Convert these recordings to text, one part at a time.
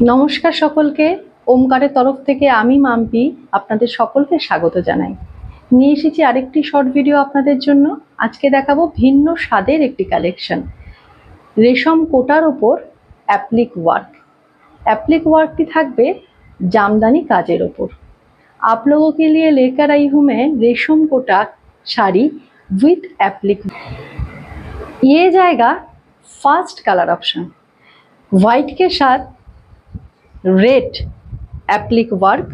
নমস্কার সকলকে। ওমকারের তরফ থেকে আমি মাম্পি আপনাদের সকলকে স্বাগত জানাই। নিয়ে এসেছি আরেকটি শর্ট ভিডিও আপনাদের জন্য। আজকে দেখাবো ভিন্ন স্বাদের একটি কালেকশন, রেশম কোটার ওপর অ্যাপ্লিক ওয়ার্ক। एप्लिक वर्क থাকবে জামদানি কাজের ওপর। आप लोगों के लिए लेकर आई हूँ मैं रेशम कोटा साड़ी विथ एप्लिक। ये जाएगा फर्स्ट कलर ऑप्शन, व्हाइट के साथ रेड एप्लिक वर्क,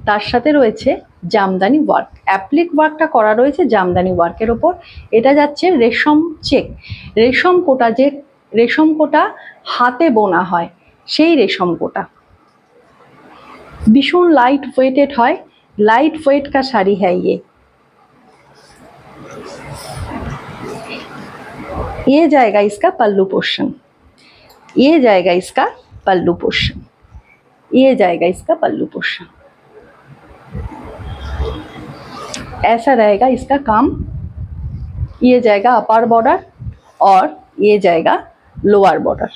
तार साथे रयेछे জামদানি ওয়ার্ক। অ্যাপ্লিক ওয়ার্কটা করা রয়েছে জামদানি ওয়ার্কের ওপর। এটা যাচ্ছে রেশম চেক, রেশম কোটা, যে রেশম কোটা হাতে বোনা হয় সেই রেশম कोटा। भीषण लाइट वेटेड है, लाइट वेट का साड़ी है ये जाएगा इसका पल्लू पोर्शन, ये जाएगा इसका पल्लू पोर्शन, ये जाएगा इसका पल्लू पोर्शन। ऐसा रहेगा इसका काम। ये जाएगा अपर बॉर्डर और ये जाएगा लोअर बॉर्डर।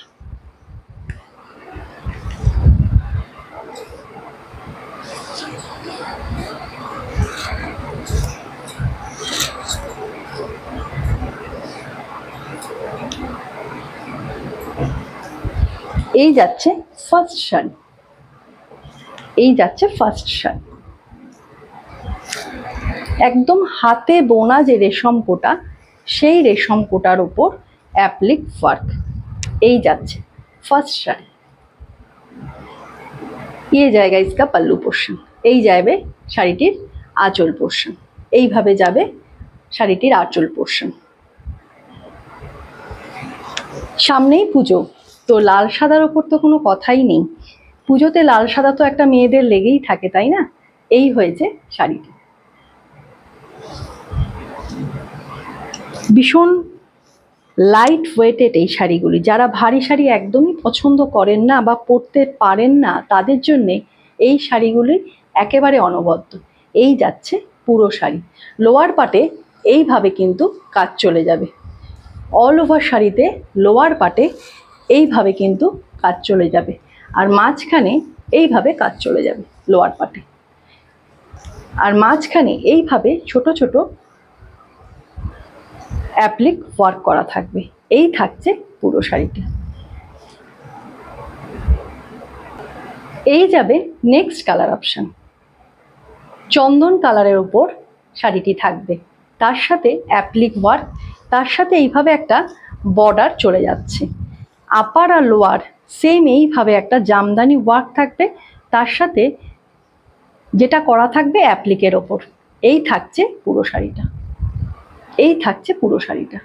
এই যাচ্ছে ফার্স্ট শাড়ি, এই যাচ্ছে ফার্স্ট শাড়ি। একদম হাতে বোনা যে রেশম কোটা সেই রেশম কোটার উপর অ্যাপ্লিক ওয়ার্ক। এই যাচ্ছে ফার্স্ট শাড়ি। ये जाएगा इसका पल्लू पोर्शन, এই যাবে শাড়িটির আঁচল পোর্শন। এইভাবে যাবে শাড়িটির আঁচল পোর্শন। সামনেই পুজো, তো লাল সাদার ওপর তো কোনো কথাই নেই। পুজোতে লাল সাদা তো একটা মেয়েদের লেগেই থাকে, তাই না? এই হয়েছে শাড়িটি। ভীষণ লাইট ওয়েটেড এই শাড়িগুলি। যারা ভারী শাড়ি একদমই পছন্দ করেন না বা পরতে পারেন না তাদের জন্যে এই শাড়িগুলি একেবারে অনবদ্য। এই যাচ্ছে পুরো শাড়ি। লোয়ার পার্টে এইভাবে কিন্তু কাজ চলে যাবে। অল ওভার শাড়িতে লোয়ার পার্টে এইভাবে কিন্তু কাজ চলে যাবে, আর মাঝখানে এইভাবে কাজ চলে যাবে লোয়ার পার্টে, আর মাঝখানে এইভাবে ছোট ছোট অ্যাপ্লিক ওয়ার্ক করা থাকবে। এই থাকছে পুরো শাড়িটি। এই যাবে নেক্সট কালার অপশন, চন্দন কালারের উপর শাড়িটি থাকবে, তার সাথে অ্যাপ্লিক ওয়ার্ক, তার সাথে এইভাবে একটা বর্ডার চলে যাচ্ছে। আপার আর লোয়ার সেম এইভাবে একটা জামদানি ওয়ার্ক থাকবে, তার সাথে যেটা করা থাকবে অ্যাপ্লিকের ওপর। এই থাকছে পুরো শাড়িটা, এই থাকছে পুরো শাড়িটা।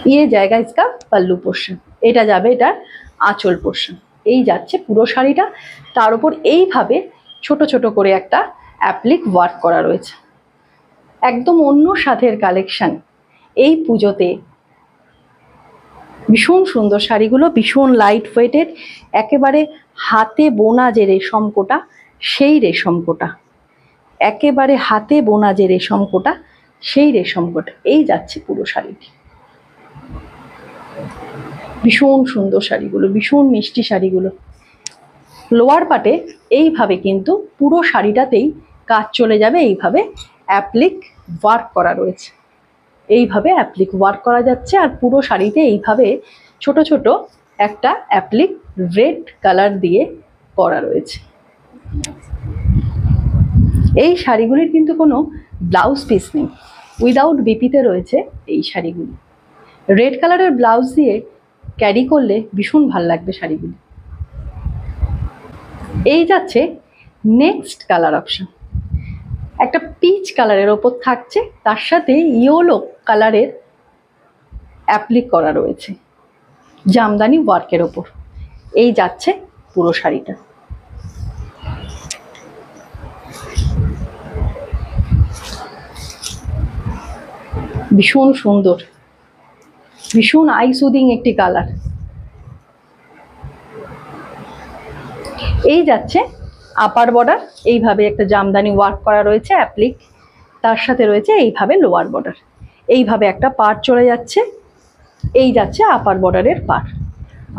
ये जाएगा इसका पल्लू पोर्शन, এটা যাবে এটার আঁচল পোর্শন। এই যাচ্ছে পুরো শাড়িটা, তার উপর এইভাবে ছোট ছোট করে একটা অ্যাপ্লিক ওয়ার্ক করা রয়েছে। একদম অন্য স্বাদের কালেকশন এই পুজোতে। ভীষণ সুন্দর শাড়িগুলো, ভীষণ লাইট ওয়েটেড, একেবারে হাতে বোনা যে রেশম কোটা সেই রেশম কোটা, একেবারে হাতে বোনা যে রেশম কোটা সেই রেশম কোটা। এই যাচ্ছে পুরো শাড়িটি। ভীষণ সুন্দর শাড়িগুলো, ভীষণ মিষ্টি শাড়িগুলো। লোয়ার পার্টে এইভাবে কিন্তু পুরো শাড়িটাতেই কাজ চলে যাবে। এইভাবে অ্যাপ্লিক ওয়ার্ক করা রয়েছে, এইভাবে অ্যাপ্লিক ওয়ার্ক করা যাচ্ছে, আর পুরো শাড়িতে এইভাবে ছোট ছোট একটা অ্যাপ্লিক রেড কালার দিয়ে করা রয়েছে। এই শাড়িগুলির কিন্তু কোনো ব্লাউজ পিস নেই, উইদাউট বিপিতে রয়েছে এই শাড়িগুলি। রেড কালারের ব্লাউজ দিয়ে ক্যারি করলে ভীষণ ভাল লাগবে শাড়িগুলি। এই যাচ্ছে নেক্সট কালার অপশন, একটা পিচ কালারের ওপর থাকছে, তার সাথে ইয়েলো কালারের অ্যাপ্লিক করা রয়েছে জামদানি ওয়ার্কের ওপর। এই যাচ্ছে পুরো শাড়িটা। ভীষণ সুন্দর, ভীষণ আই সুদিং একটি কালার। এই যাচ্ছে আপার বর্ডার, এইভাবে একটা জামদানি ওয়ার্ক করা রয়েছে অ্যাপ্লিক, তার সাথে রয়েছে এইভাবে লোয়ার বর্ডার। এইভাবে একটা পার্ট চলে যাচ্ছে, এই যাচ্ছে আপার বর্ডারের পার্ট।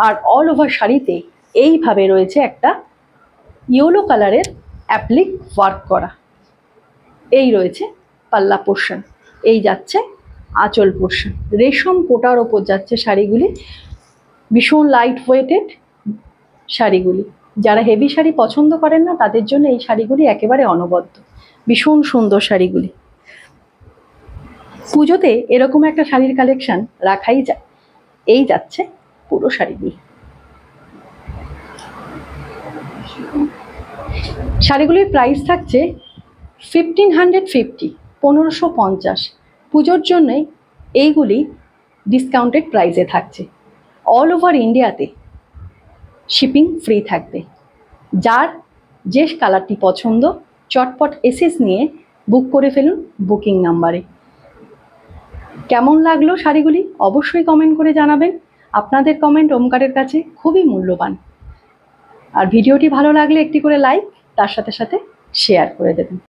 আর অল ওভার শাড়িতে এইভাবে রয়েছে একটা ইয়েলো কালারের অ্যাপ্লিক ওয়ার্ক করা। এই রয়েছে পাল্লা পোর্শন, এই যাচ্ছে আঁচল পোর্শন। রেশম কোটার ওপর যাচ্ছে শাড়িগুলি, ভীষণ লাইট ওয়েটেড শাড়িগুলি। যারা হেভি শাড়ি পছন্দ করেন না তাদের জন্য এই শাড়িগুলি একেবারে অনবদ্য, ভীষণ সুন্দর শাড়িগুলি। পুজোতে এরকম একটা শাড়ির কালেকশন রাখাই যায়। এই যাচ্ছে পুরো শাড়িগুলি। শাড়িগুলির প্রাইস থাকছে 1550, 1550। পুজোর জন্যই এইগুলি ডিসকাউন্টেড প্রাইসে থাকছে। অল ওভার ইন্ডিয়াতে শিপিং ফ্রি থাকবে। যার যে কালারটি পছন্দ চটপট এসএস নিয়ে বুক করে ফেলুন বুকিং নাম্বারে। কেমন লাগলো শাড়িগুলি অবশ্যই কমেন্ট করে জানাবেন। আপনাদের কমেন্ট ওমকারের কাছে খুবই মূল্যবান। আর ভিডিওটি ভালো লাগলে একটি করে লাইক, তার সাথে সাথে শেয়ার করে দেবেন।